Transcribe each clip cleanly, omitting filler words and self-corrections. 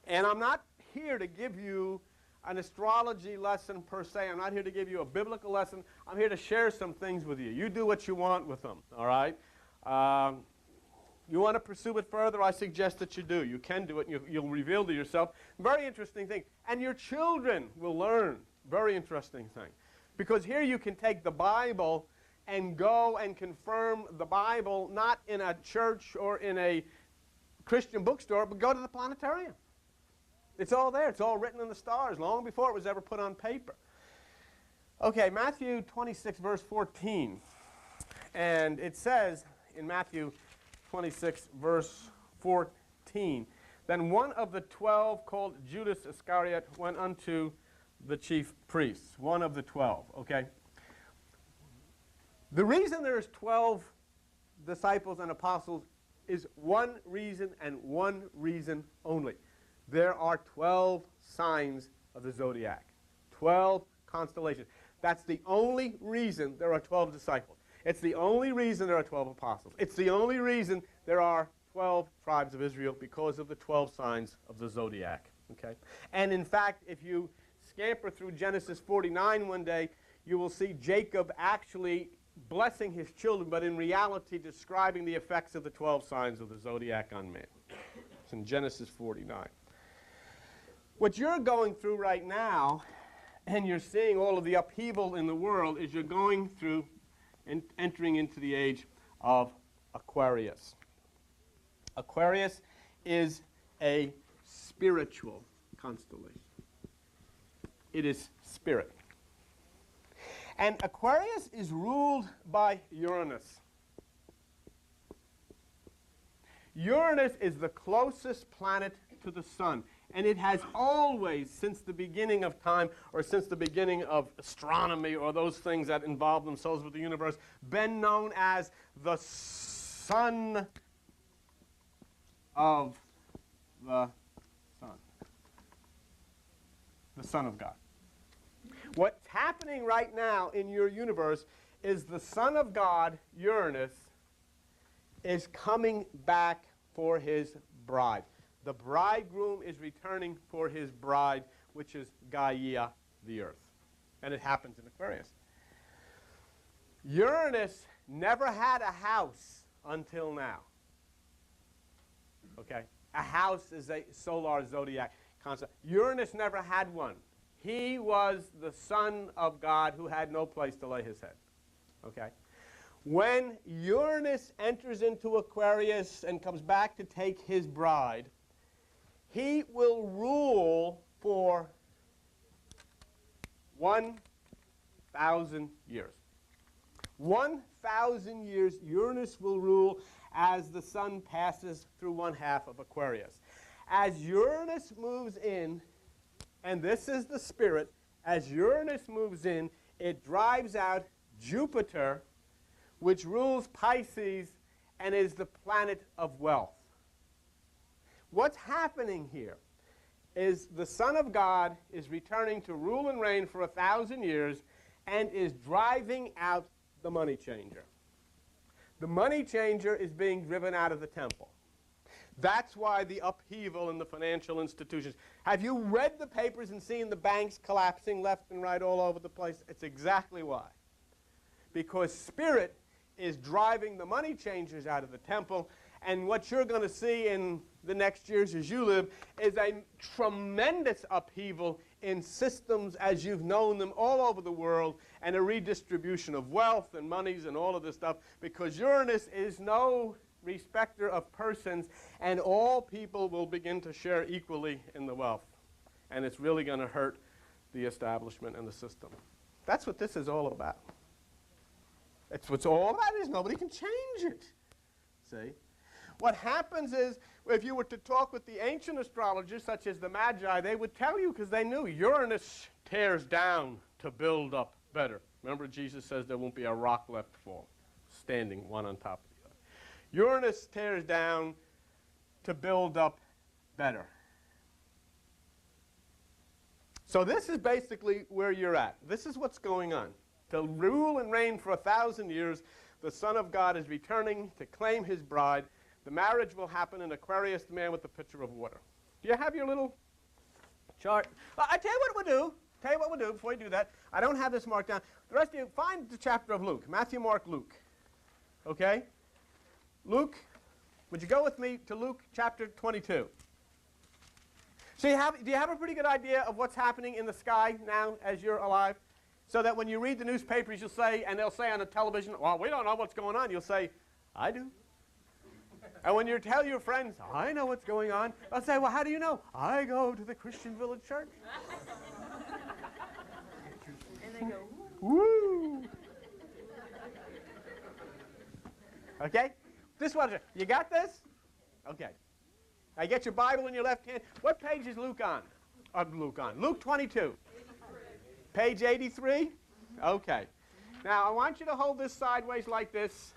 And I'm not here to give you an astrology lesson per se. I'm not here to give you a biblical lesson. I'm here to share some things with you. You do what you want with them, all right? You want to pursue it further, I suggest that you do. You can do it, and you'll reveal to yourself very interesting things. And your children will learn very interesting things. Because here you can take the Bible and go and confirm the Bible, not in a church or in a Christian bookstore, but go to the planetarium. It's all there. It's all written in the stars, long before it was ever put on paper. Okay, Matthew 26, verse 14. And it says in Matthew 26, verse 14, then one of the 12, called Judas Iscariot, went unto the chief priests. One of the 12, okay? The reason there's 12 disciples and apostles is one reason and one reason only. There are 12 signs of the zodiac, 12 constellations. That's the only reason there are 12 disciples. It's the only reason there are 12 apostles. It's the only reason there are 12 tribes of Israel, because of the 12 signs of the zodiac. Okay? And in fact, if you scamper through Genesis 49 one day, you will see Jacob actually blessing his children, but in reality describing the effects of the 12 signs of the zodiac on man. It's in Genesis 49. What you're going through right now, and you're seeing all of the upheaval in the world, is you're going through and entering into the age of Aquarius. Aquarius is a spiritual constellation. It is spirit. And Aquarius is ruled by Uranus. Uranus is the closest planet to the sun. And it has always, since the beginning of time, or since the beginning of astronomy, or those things that involve themselves with the universe, been known as the son of the sun. The Son of God. What's happening right now in your universe is the Son of God, Uranus, is coming back for his bride. The bridegroom is returning for his bride, which is Gaia, the earth. And it happens in Aquarius. Uranus never had a house until now. Okay? A house is a solar zodiac concept. Uranus never had one. He was the Son of God who had no place to lay his head. Okay? When Uranus enters into Aquarius and comes back to take his bride, he will rule for 1,000 years. 1,000 years Uranus will rule as the sun passes through one half of Aquarius. As Uranus moves in, and this is the spirit, as Uranus moves in, it drives out Jupiter, which rules Pisces and is the planet of wealth. What's happening here is the Son of God is returning to rule and reign for 1,000 years and is driving out the money changer. The money changer is being driven out of the temple. That's why the upheaval in the financial institutions. Have you read the papers and seen the banks collapsing left and right all over the place? It's exactly why. Because spirit is driving the money changers out of the temple, and what you're going to see in the next years as you live is a tremendous upheaval in systems as you've known them all over the world, and a redistribution of wealth and monies and all of this stuff, because Uranus is no respecter of persons, and all people will begin to share equally in the wealth. And it's really going to hurt the establishment and the system. That's what this is all about. That's what's all about. Is nobody can change it. See? What happens is, if you were to talk with the ancient astrologers, such as the Magi, they would tell you, because they knew Uranus tears down to build up better. Remember, Jesus says there won't be a rock left fall, standing one on top of the other. Uranus tears down to build up better. So this is basically where you're at. This is what's going on. To rule and reign for 1,000 years, the Son of God is returning to claim his bride. The marriage will happen in Aquarius, the man with the pitcher of water. Do you have your little chart? Well, I tell you what we'll do. Tell you what we'll do before you do that. I don't have this marked down. The rest of you, find the chapter of Luke. Matthew, Mark, Luke. Okay? Luke, would you go with me to Luke chapter 22? So do you have a pretty good idea of what's happening in the sky now as you're alive? So that when you read the newspapers, you'll say, and they'll say on the television, well, we don't know what's going on. You'll say, I do. And when you tell your friends, I know what's going on, they'll say, well, how do you know? I go to the Christian Village Church. And they go, woo. Okay? This one, you got this? Okay. Now get your Bible in your left hand. What page is Luke on? Luke 22. Page 83? Okay. Now I want you to hold this sideways like this.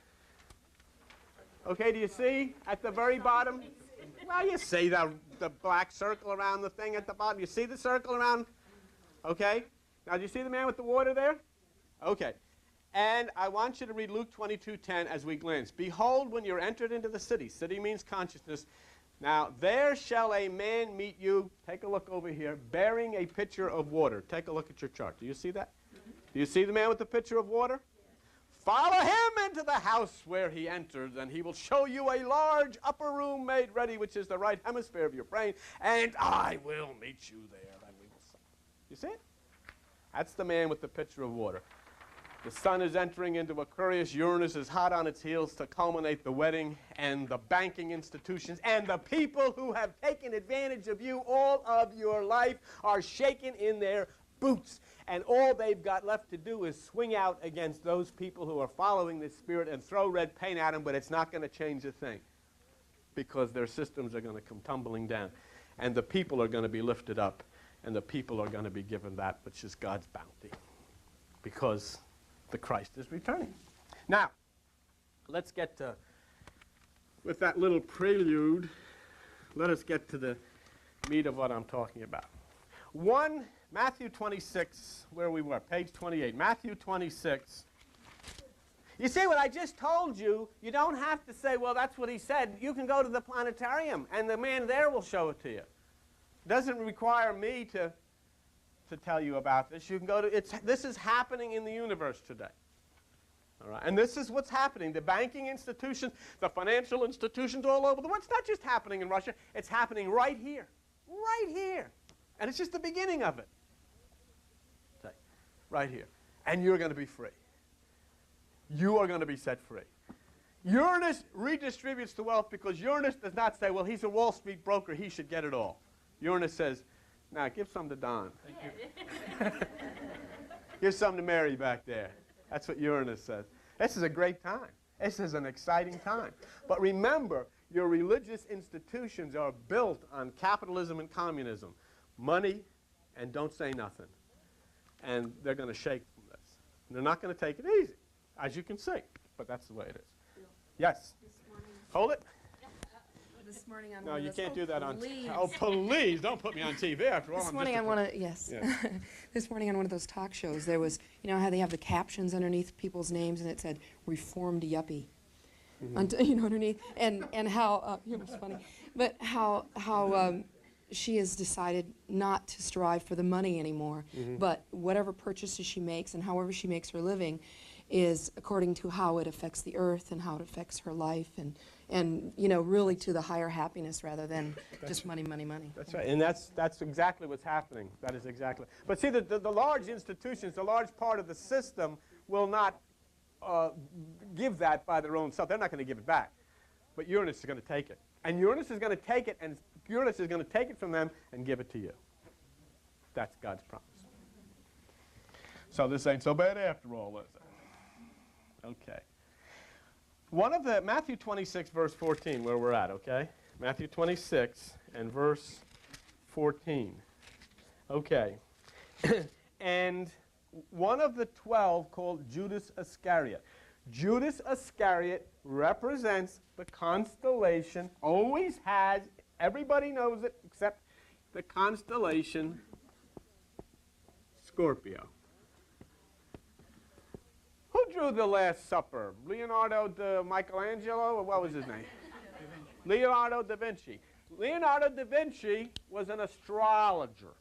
Okay, do you see at the very bottom? Well, you see the black circle around the thing at the bottom. You see the circle around? Okay. Now do you see the man with the water there? Okay. And I want you to read Luke 22:10 as we glance. Behold, when you're entered into the city. City means consciousness. Now, there shall a man meet you, take a look over here, bearing a pitcher of water. Take a look at your chart. Do you see that? Do you see the man with the pitcher of water? Follow him into the house where he enters, and he will show you a large upper room made ready, which is the right hemisphere of your brain, and I will meet you there, and we will sup. You see it? That's the man with the pitcher of water. The sun is entering into Aquarius. Uranus is hot on its heels to culminate the wedding, and the banking institutions and the people who have taken advantage of you all of your life are shaken in their boots. And all they've got left to do is swing out against those people who are following this spirit and throw red paint at them, but it's not going to change a thing because their systems are going to come tumbling down. And the people are going to be lifted up, and the people are going to be given that which is God's bounty because the Christ is returning. Now, let's get to, with that little prelude, let us get to the meat of what I'm talking about. Matthew 26, where we were, page 28. Matthew 26. You see what I just told you, you don't have to say, well, that's what he said. You can go to the planetarium, and the man there will show it to you. It doesn't require me to tell you about this. You can go to, this is happening in the universe today. All right? And this is what's happening. The banking institutions, the financial institutions all over the world. It's not just happening in Russia. It's happening right here. Right here. And it's just the beginning of it. Okay. Right here. And you're going to be free. You are going to be set free. Uranus redistributes the wealth because Uranus does not say, well, he's a Wall Street broker. He should get it all. Uranus says, now, give some to Don. Thank you. Give some to Mary back there. That's what Uranus says. This is a great time. This is an exciting time. But remember, your religious institutions are built on capitalism and communism. Money and don't say nothing. And they're going to shake from this. And they're not going to take it easy, as you can see. But that's the way it is. Yes? Hold it. this morning on No, one of you those, can't do that on please. Oh, please, don't put me on TV after all. This morning on one of, yes. Yeah. This morning on one of those talk shows, there was, you know how they have the captions underneath people's names, and it said, reformed yuppie. You know, underneath, and how, it was funny, but how she has decided not to strive for the money anymore, but whatever purchases she makes and however she makes her living is according to how it affects the earth and how it affects her life, and you know, really to the higher happiness rather than just money, money, money. That's right, and that's exactly what's happening. That is exactly. But see, the large institutions, the large part of the system will not give that by their own self. They're not going to give it back. But Uranus is going to take it. And Uranus is going to take it, and Uranus is going to take it from them and give it to you. That's God's promise. So this ain't so bad after all, is it? Okay. One of the, Matthew 26, verse 14, where we're at, okay? Matthew 26 and verse 14. Okay. And one of the 12 called Judas Iscariot. Judas Iscariot represents the constellation, always has, everybody knows it except the constellation Scorpio. Who drew the Last Supper? Leonardo da Michelangelo, or what was his name? Leonardo da Vinci. Leonardo da Vinci was an astrologer.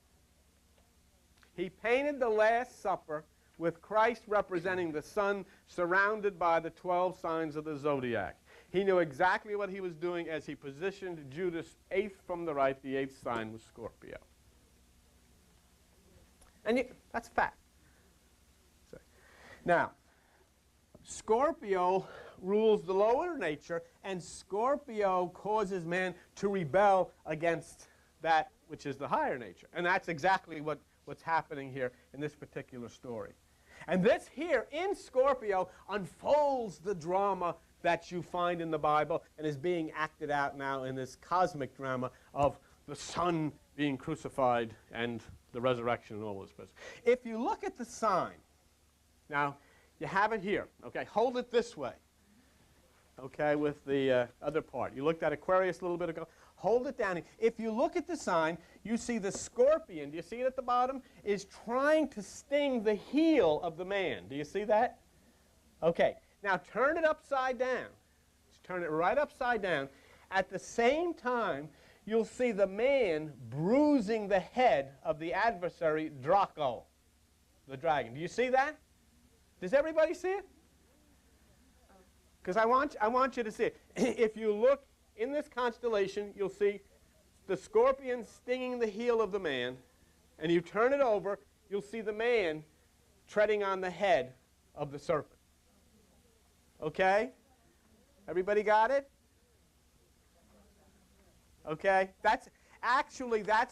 He painted the Last Supper with Christ representing the sun surrounded by the 12 signs of the zodiac. He knew exactly what he was doing as he positioned Judas 8th from the right. The 8th sign was Scorpio. And that's fact. Now, Scorpio rules the lower nature, and Scorpio causes man to rebel against that which is the higher nature. And that's exactly what's happening here in this particular story. And this here in Scorpio unfolds the drama that you find in the Bible and is being acted out now in this cosmic drama of the Son being crucified and the resurrection and all this business. If you look at the sign, now you have it here, okay? Hold it this way, okay, with the other part. You looked at Aquarius a little bit ago. Hold it down. If you look at the sign, you see the scorpion, do you see it at the bottom, is trying to sting the heel of the man. Do you see that? Okay. Now turn it upside down. Just turn it right upside down. At the same time, you'll see the man bruising the head of the adversary, Draco, the dragon. Do you see that? Does everybody see it? Because I want you to see it. If you look in this constellation, you'll see the scorpion stinging the heel of the man, and you turn it over, you'll see the man treading on the head of the serpent. Okay? Everybody got it? Okay? That's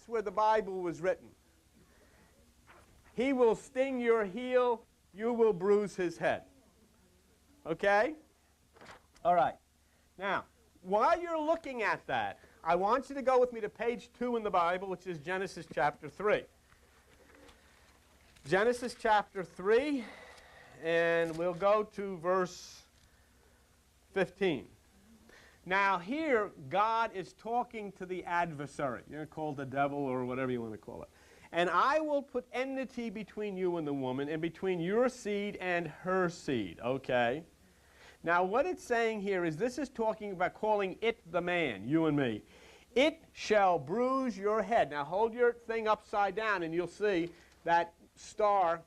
where the Bible was written. He will sting your heel, you will bruise his head. Okay? All right. Now, while you're looking at that, I want you to go with me to page 2 in the Bible, which is Genesis chapter 3. Genesis chapter 3, and we'll go to verse 15. Now here, God is talking to the adversary. You're called the devil or whatever you want to call it. And I will put enmity between you and the woman, and between your seed and her seed. Okay? Now what it's saying here is this is talking about calling it the man, you and me. It shall bruise your head. Now hold your thing upside down and you'll see that star,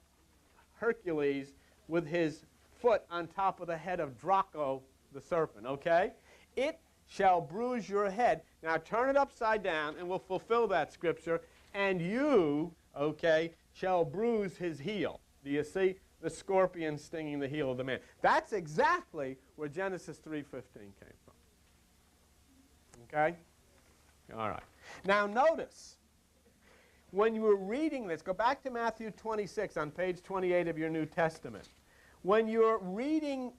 Hercules, with his foot on top of the head of Draco, the serpent, okay? It shall bruise your head. Now turn it upside down and we'll fulfill that scripture. And you, okay, shall bruise his heel. Do you see? The scorpion stinging the heel of the man. That's exactly where Genesis 3:15 came from. Okay? All right. Now notice, when you were reading this, go back to Matthew 26 on page 28 of your New Testament. When you're reading,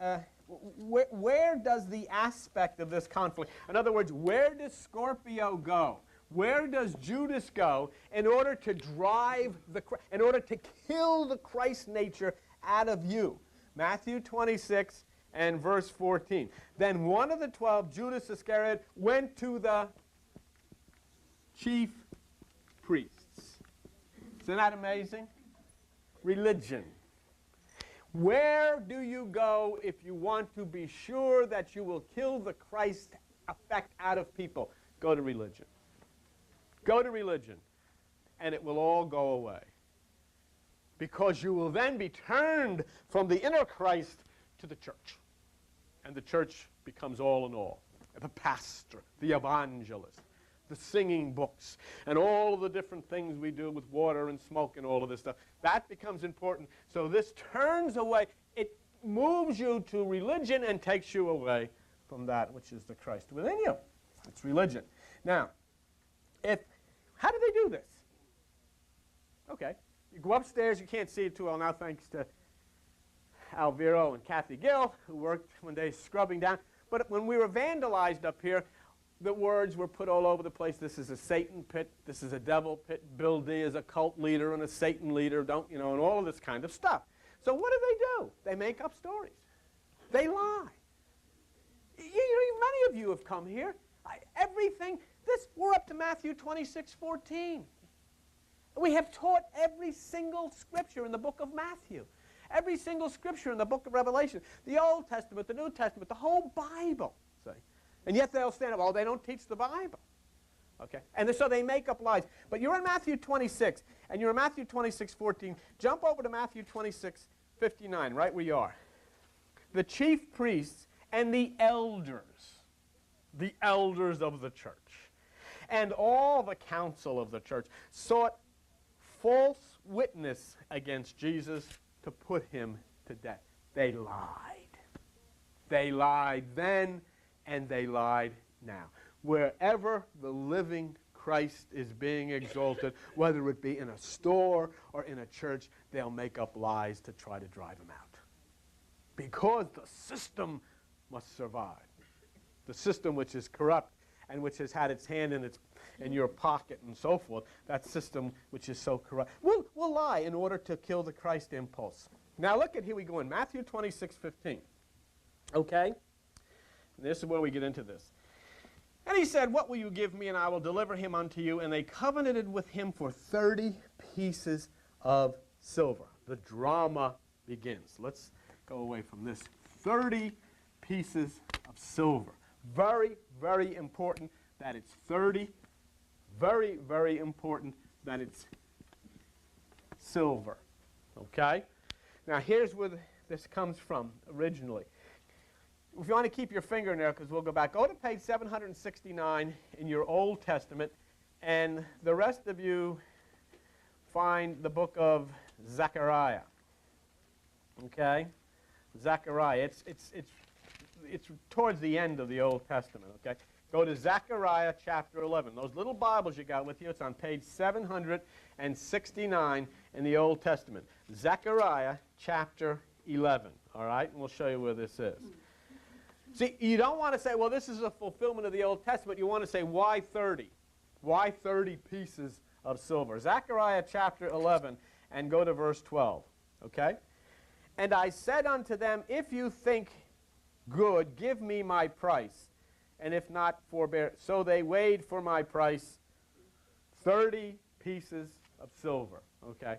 where does the aspect of this conflict, in other words, where does Scorpio go? Where does Judas go in order to in order to kill the Christ nature out of you? Matthew 26 and verse 14. Then one of the 12, Judas Iscariot, went to the chief priests. Isn't that amazing? Religion. Where do you go if you want to be sure that you will kill the Christ effect out of people? Go to religion. Go to religion, and it will all go away. Because you will then be turned from the inner Christ to the church. And the church becomes all in all. The pastor, the evangelist, the singing books, and all of the different things we do with water and smoke and all of this stuff. That becomes important. So this turns away. It moves you to religion and takes you away from that which is the Christ within you. It's religion. Now, how do they do this? Okay. You go upstairs. You can't see it too well now, thanks to Alviro and Kathy Gill, who worked one day scrubbing down. But when we were vandalized up here, the words were put all over the place. This is a Satan pit. This is a devil pit. Bill D is a cult leader and a Satan leader, and all of this kind of stuff. So what do? They make up stories. They lie. Many of you have come here. We're up to Matthew 26:14. We have taught every single scripture in the book of Matthew. Every single scripture in the book of Revelation. The Old Testament, the New Testament, the whole Bible. See? And yet they'll stand up, they don't teach the Bible. Okay? And so they make up lies. But you're in Matthew 26, and you're in Matthew 26:14. Jump over to Matthew 26:59, right where you are. The chief priests and the elders of the church, and all the council of the church sought false witness against Jesus to put him to death. They lied. They lied then, and they lied now. Wherever the living Christ is being exalted, whether it be in a store or in a church, they'll make up lies to try to drive him out. Because the system must survive. The system which is corrupt and which has had its hand in your pocket and so forth, that system which is so corrupt, will lie in order to kill the Christ impulse. Now look at, here we go in Matthew 26:15. Okay? And this is where we get into this. And he said, what will you give me, and I will deliver him unto you? And they covenanted with him for 30 pieces of silver. The drama begins. Let's go away from this. 30 pieces of silver. Very, very important that it's 30. Very, very important that it's silver. Okay? Now here's where this comes from originally. If you want to keep your finger in there, because we'll go back, go to page 769 in your Old Testament, and the rest of you find the book of Zechariah. Okay? Zechariah. It's towards the end of the Old Testament. Okay? Go to Zechariah chapter 11. Those little Bibles you got with you, it's on page 769 in the Old Testament. Zechariah chapter 11. All right? And we'll show you where this is. See, you don't want to say, well, this is a fulfillment of the Old Testament. You want to say, why 30? Why 30 pieces of silver? Zechariah chapter 11, and go to verse 12. Okay? And I said unto them, if you think good, give me my price, and if not, forbear. So they weighed for my price 30 pieces of silver. Okay?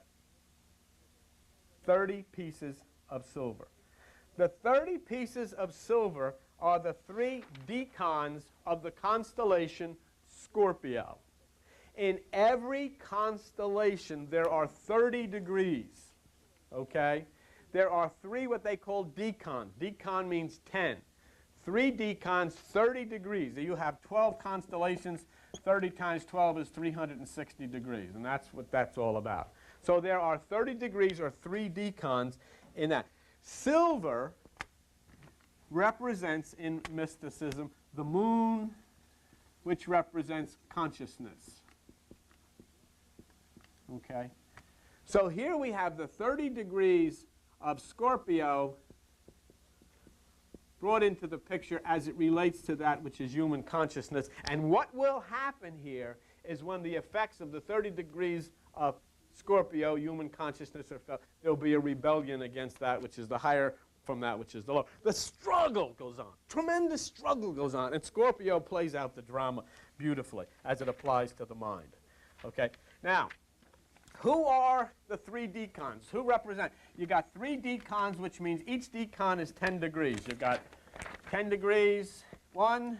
30 pieces of silver. The 30 pieces of silver are the 3 decans of the constellation Scorpio. In every constellation, there are 30 degrees. Okay? There are 3 what they call decans. Decan means 10. 3 decans, 30 degrees. You have 12 constellations. 30 times 12 is 360 degrees, and that's what that's all about. So there are 30 degrees, or 3 decans in that. Silver represents in mysticism the moon, which represents consciousness. Okay? So here we have the 30 degrees of Scorpio brought into the picture as it relates to that which is human consciousness. And what will happen here is when the effects of the 30 degrees of Scorpio, human consciousness, are felt, there will be a rebellion against that which is the higher from that which is the lower. The struggle goes on. Tremendous struggle goes on. And Scorpio plays out the drama beautifully as it applies to the mind. Okay? Now, who are the 3 decans? Who represent? You got 3 decans, which means each decan is 10 degrees. You've got 10 degrees 1,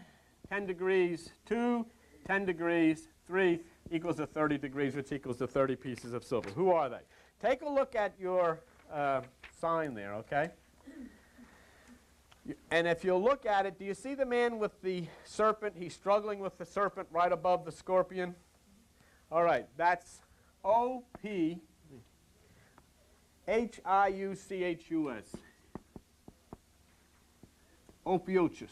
10 degrees 2, 10 degrees 3 equals to 30 degrees, which equals to 30 pieces of silver. Who are they? Take a look at your sign there, okay? And if you look at it, do you see the man with the serpent? He's struggling with the serpent right above the scorpion. All right, that's O-P-H-I-U-C-H-U-S. Opiochus.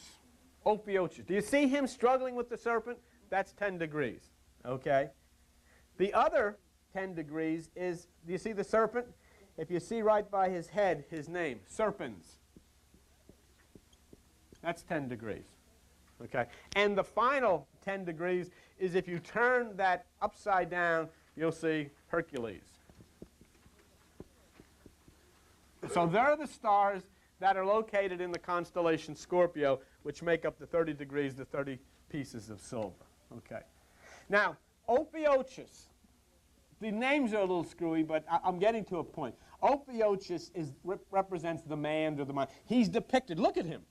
Opiochus. Do you see him struggling with the serpent? That's 10 degrees. Okay? The other 10 degrees is, do you see the serpent? If you see right by his head, his name, Serpens. That's 10 degrees. Okay? And the final 10 degrees is if you turn that upside down, you'll see Hercules. So there are the stars that are located in the constellation Scorpio, which make up the 30 degrees, the 30 pieces of silver. Okay. Now, Opiochus, the names are a little screwy, but I'm getting to a point. Opiochus represents the man or the mind. He's depicted, look at him,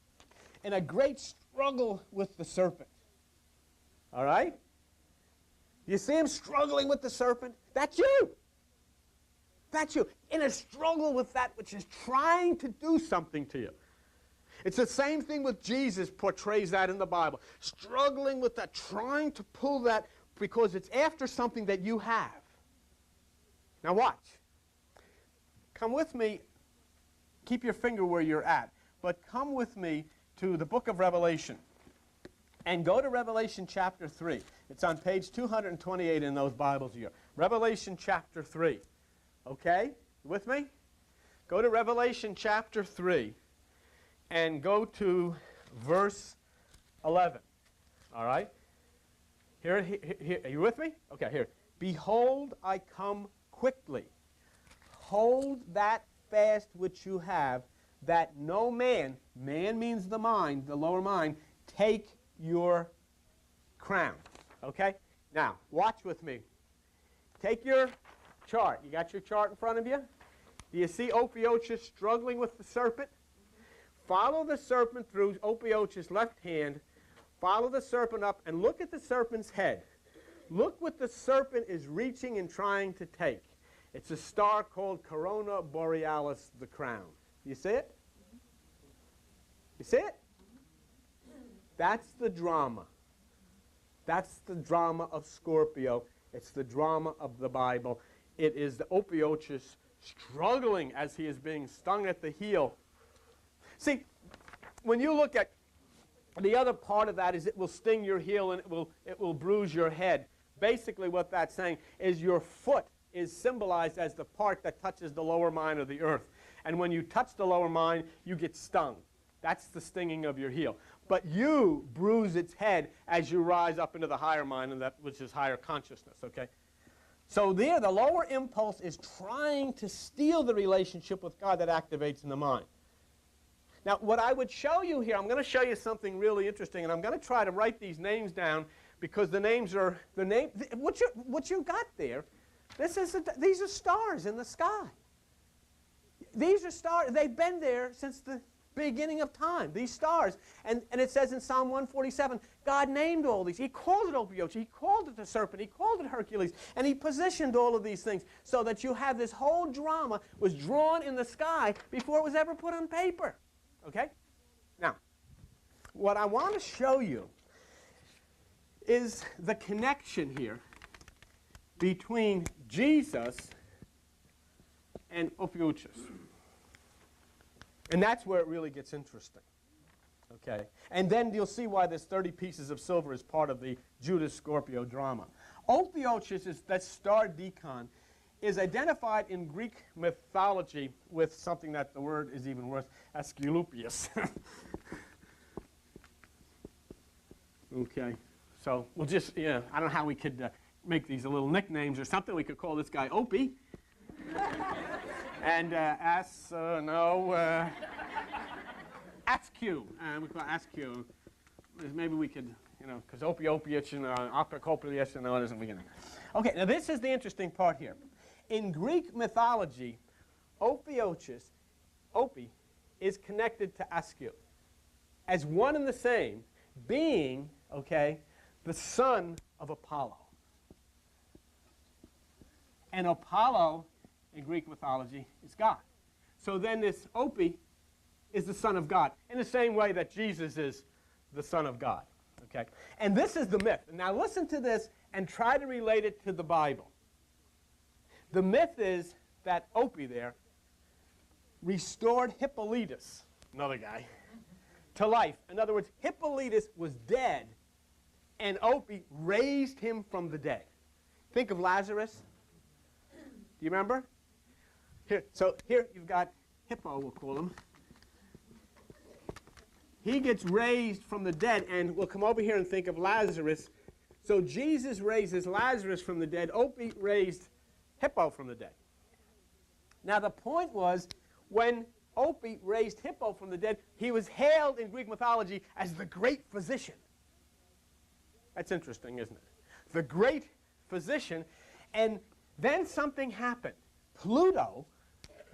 in a great struggle with the serpent. All right? You see him struggling with the serpent? That's you. That's you. In a struggle with that which is trying to do something to you. It's the same thing with Jesus portrays that in the Bible. Struggling with that, trying to pull that because it's after something that you have. Now watch. Come with me. Keep your finger where you're at. But come with me to the book of Revelation. And go to Revelation chapter 3. It's on page 228 in those Bibles here. Revelation chapter 3. Okay? With me? Go to Revelation chapter 3 and go to verse 11. All right? Here, are you with me? Okay, here. Behold, I come quickly. Hold that fast which you have, that no man, man means the mind, the lower mind, take your crown. Okay? Now, watch with me. Take your chart. You got your chart in front of you? Do you see Ophiuchus struggling with the serpent? Follow the serpent through Ophiuchus' left hand. Follow the serpent up and look at the serpent's head. Look what the serpent is reaching and trying to take. It's a star called Corona Borealis, the crown. You see it? You see it? That's the drama. That's the drama of Scorpio. It's the drama of the Bible. It is the Ophiuchus struggling as he is being stung at the heel. See, when you look at the other part of that is it will sting your heel and it will bruise your head. Basically what that's saying is your foot is symbolized as the part that touches the lower mind of the earth. And when you touch the lower mind, you get stung. That's the stinging of your heel. But you bruise its head as you rise up into the higher mind, and that which is higher consciousness, okay? So there, the lower impulse is trying to steal the relationship with God that activates in the mind. Now, what I would show you here, I'm going to show you something really interesting, and I'm going to try to write these names down because the names are, what you got there, these are stars in the sky. These are stars, they've been there since the beginning of time, these stars. And it says in Psalm 147, God named all these. He called it Ophiuchus, he called it the serpent, he called it Hercules, and he positioned all of these things so that you have this whole drama was drawn in the sky before it was ever put on paper. Okay? Now, what I want to show you is the connection here between Jesus and Ophiuchus. And that's where it really gets interesting. Okay? And then you'll see why this 30 pieces of silver is part of the Judas Scorpio drama. Ophiuchus, is that star deacon, is identified in Greek mythology with something that the word is even worse, Asclepius. Okay, so we'll just, I don't know how we could make these little nicknames or something. We could call this guy Opie. And Askew. We call Askew. Maybe we could, because Ophiuchus and Apocoplius and all that isn't beginning. Okay, now this is the interesting part here. In Greek mythology, Ophiuchus, Opie, is connected to Askew as one and the same, being, okay, the son of Apollo. And Apollo, in Greek mythology, is God. So then this Opie is the son of God, in the same way that Jesus is the son of God. Okay? And this is the myth. Now listen to this and try to relate it to the Bible. The myth is that Opie there restored Hippolytus, another guy, to life. In other words, Hippolytus was dead, and Opie raised him from the dead. Think of Lazarus. Do you remember? So here you've got Hippo, we'll call him. He gets raised from the dead, and we'll come over here and think of Lazarus. So Jesus raises Lazarus from the dead. Opie raised Hippo from the dead. Now the point was, when Opie raised Hippo from the dead, he was hailed in Greek mythology as the great physician. That's interesting, isn't it? The great physician. And then something happened. Pluto,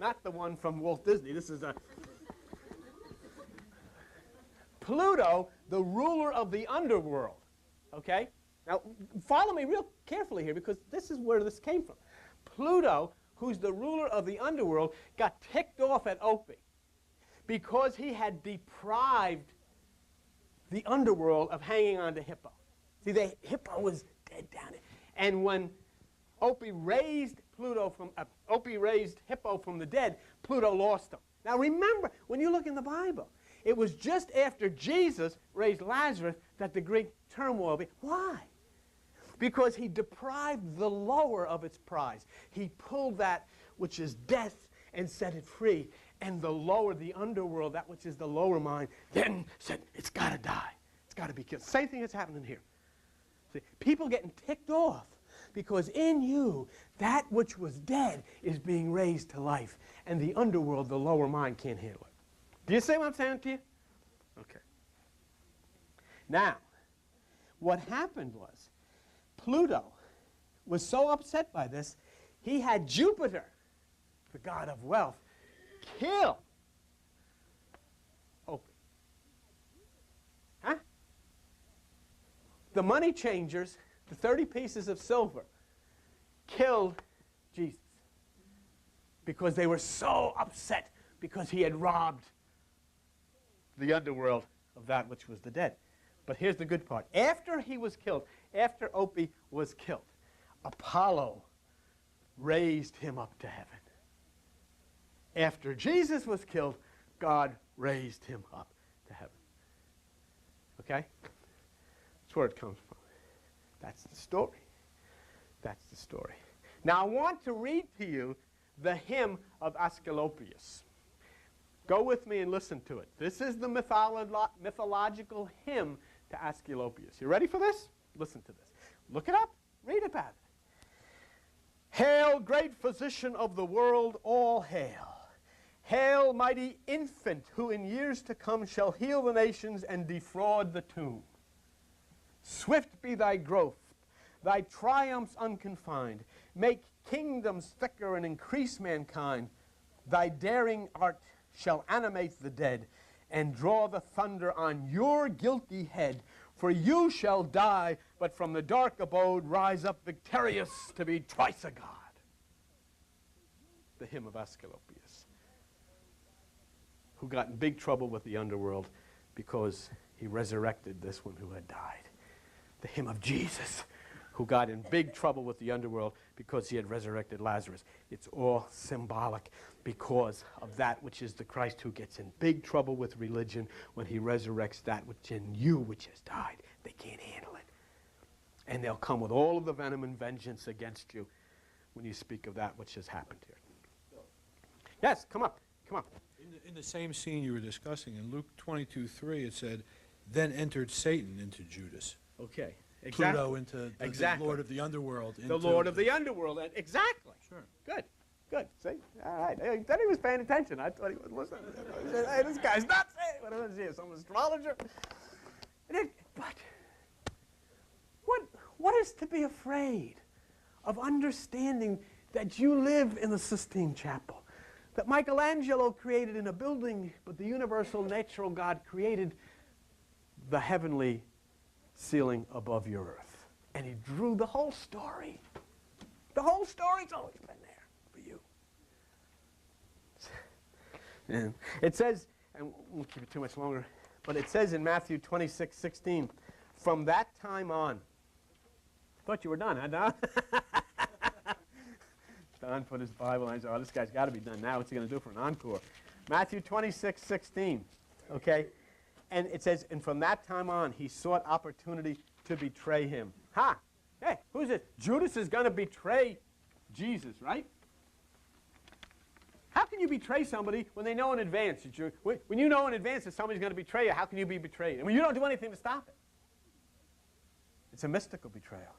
not the one from Walt Disney, this is a Pluto, the ruler of the underworld, okay? Now, follow me real carefully here, because this is where this came from. Pluto, who's the ruler of the underworld, got ticked off at Opie because he had deprived the underworld of hanging on to Hippo. See, Hippo was dead down there. And when Opie raised Hippo from the dead, Pluto lost him. Now remember, when you look in the Bible, it was just after Jesus raised Lazarus that the great turmoil began. Why? Because he deprived the lower of its prize. He pulled that which is death and set it free. And the lower, the underworld, that which is the lower mind, then said, it's got to die. It's got to be killed. Same thing that's happening here. See, people getting ticked off because in you, that which was dead is being raised to life. And the underworld, the lower mind, can't handle it. Do you see what I'm saying to you? Okay. Now, what happened was, Pluto was so upset by this, he had Jupiter, the god of wealth, kill Opie. Huh? The money changers, the 30 pieces of silver, killed Jesus because they were so upset because he had robbed the underworld of that which was the dead. But here's the good part. After he was killed, after Opie was killed, Apollo raised him up to heaven. After Jesus was killed, God raised him up to heaven. Okay? That's where it comes from. That's the story. That's the story. Now I want to read to you the hymn of Asclepius. Go with me and listen to it. This is the mythological hymn to Asclepius. You ready for this? Listen to this. Look it up. Read about it. Hail, great physician of the world, all hail. Hail, mighty infant, who in years to come shall heal the nations and defraud the tomb. Swift be thy growth, thy triumphs unconfined. Make kingdoms thicker and increase mankind. Thy daring art shall animate the dead and draw the thunder on your guilty head. For you shall die, but from the dark abode rise up victorious to be twice a god. The hymn of Asclepius, who got in big trouble with the underworld because he resurrected this one who had died. The hymn of Jesus, who got in big trouble with the underworld because he had resurrected Lazarus. It's all symbolic because of that which is the Christ, who gets in big trouble with religion when he resurrects that which in you which has died. They can't handle it. And they'll come with all of the venom and vengeance against you when you speak of that which has happened here. Yes, come up. Come up. In the same scene you were discussing, in Luke 22:3, it said, then entered Satan into Judas. Okay. Exactly. Pluto into the Lord of the underworld. The Lord of the underworld. Exactly. Sure. Good. Good. See? All right. He said he was paying attention. I thought he was listening. He said, hey, this guy's nuts. Hey, what is he? Some astrologer? But what is to be afraid of understanding that you live in the Sistine Chapel, that Michelangelo created in a building, but the universal natural God created the heavenly ceiling above your earth. And he drew the whole story. The whole story's always been there for you. And it says, and we won't keep it too much longer, but it says in Matthew 26:16, from that time on, thought you were done, huh, Don? Don put his Bible and I said, oh, this guy's got to be done now. What's he going to do for an encore? Matthew 26:16, okay? And it says, and from that time on, he sought opportunity to betray him. Ha! Hey, who's this? Judas is going to betray Jesus, right? How can you betray somebody when they know in advance? When you know in advance that somebody's going to betray you, how can you be betrayed? I mean, you don't do anything to stop it. It's a mystical betrayal.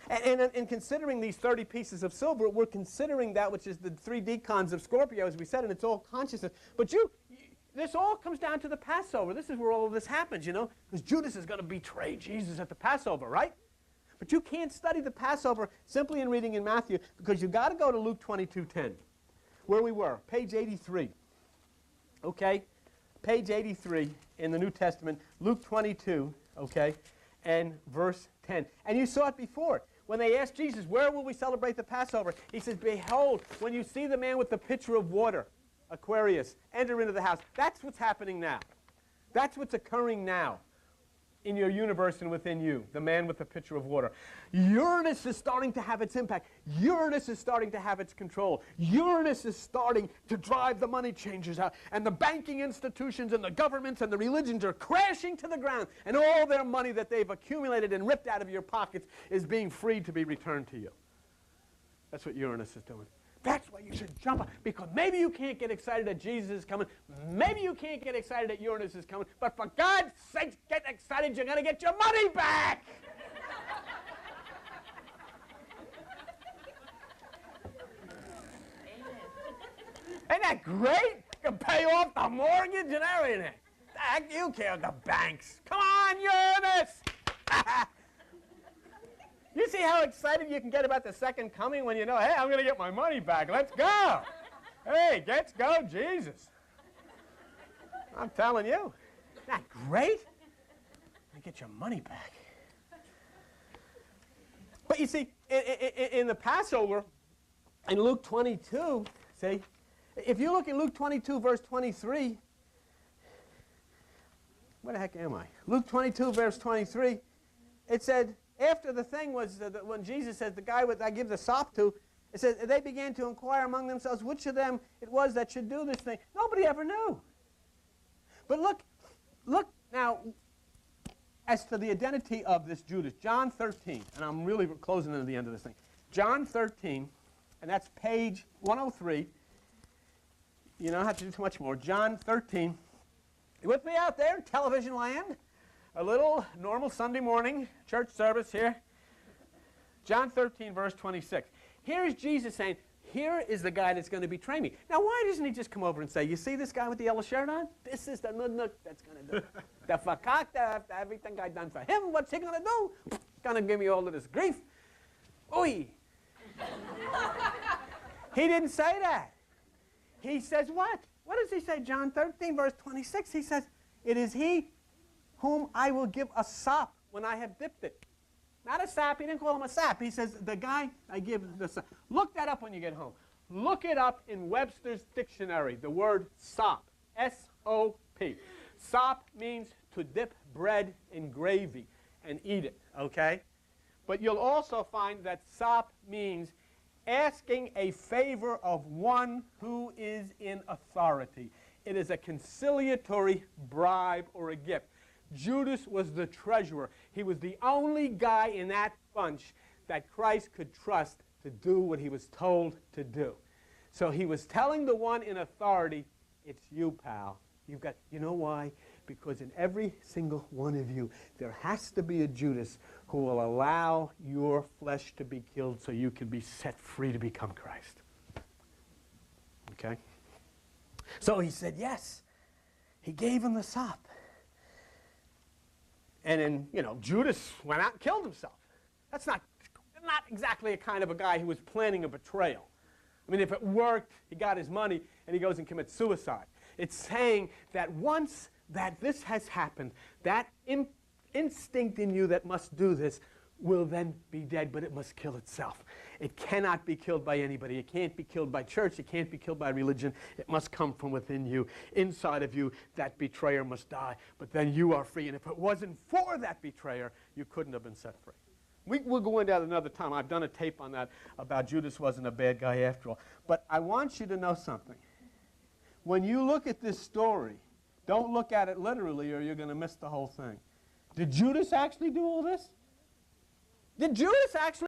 And in considering these 30 pieces of silver, we're considering that which is the 3 decans of Scorpio, as we said, and it's all consciousness. But this all comes down to the Passover. This is where all of this happens, you know, because Judas is going to betray Jesus at the Passover, right? But you can't study the Passover simply in reading in Matthew, because you've got to go to Luke 22:10, where we were, page 83. Okay? Page 83 in the New Testament, Luke 22, okay? and verse 10. And you saw it before. When they asked Jesus, where will we celebrate the Passover? He says, behold, when you see the man with the pitcher of water, Aquarius, enter into the house. That's what's happening now. That's what's occurring now in your universe and within you, the man with the pitcher of water. Uranus is starting to have its impact. Uranus is starting to have its control. Uranus is starting to drive the money changers out. And the banking institutions and the governments and the religions are crashing to the ground. And all their money that they've accumulated and ripped out of your pockets is being freed to be returned to you. That's what Uranus is doing. That's why you should jump up, because maybe you can't get excited that Jesus is coming. Maybe you can't get excited that Uranus is coming. But for God's sake, get excited. You're going to get your money back. Ain't that great? You can pay off the mortgage and everything. Heck, you care, the banks. Come on, Uranus. You see how excited you can get about the second coming when you know, hey, I'm going to get my money back. Let's go. Hey, let's go, Jesus. I'm telling you. Isn't that great? You get your money back. But you see, in the Passover, in Luke 22, see, if you look in Luke 22, verse 23, where the heck am I? Luke 22, verse 23, it said, after the thing was, when Jesus said, the guy I give the sop to, it says, they began to inquire among themselves which of them it was that should do this thing. Nobody ever knew. But look now, as to the identity of this Judas, John 13, and I'm really closing into the end of this thing. John 13, and that's page 103. You don't have to do too much more. John 13. You with me out there in television land? A little normal Sunday morning church service here. John 13, verse 26. Here is Jesus saying, here is the guy that's going to betray me. Now, why doesn't he just come over and say, you see this guy with the yellow shirt on? This is the nudnuk that's going to do it. The fakak, after everything I done for him, what's he going to do? He's going to give me all of this grief. Oi. He didn't say that. He says what? What does he say? John 13, verse 26. He says, it is he whom I will give a sop when I have dipped it. Not a sap. He didn't call him a sap. He says, the guy I give the sop. Look that up when you get home. Look it up in Webster's dictionary, the word sop. S-O-P. Sop means to dip bread in gravy and eat it, okay? But you'll also find that sop means asking a favor of one who is in authority. It is a conciliatory bribe or a gift. Judas was the treasurer. He was the only guy in that bunch that Christ could trust to do what he was told to do. So he was telling the one in authority, it's you, pal. You've got, you know why? Because in every single one of you, there has to be a Judas who will allow your flesh to be killed so you can be set free to become Christ. Okay? So he said yes. He gave him the sop. And then, Judas went out and killed himself. That's not exactly a kind of a guy who was planning a betrayal. I mean, if it worked, he got his money, and he goes and commits suicide. It's saying that once that this has happened, that instinct in you that must do this will then be dead, but it must kill itself. It cannot be killed by anybody. It can't be killed by church. It can't be killed by religion. It must come from within you. Inside of you, that betrayer must die, but then you are free. And if it wasn't for that betrayer, you couldn't have been set free. We'll go into that another time. I've done a tape on that about Judas wasn't a bad guy after all. But I want you to know something. When you look at this story, don't look at it literally or you're going to miss the whole thing. Did Judas actually do all this? Did Judas actually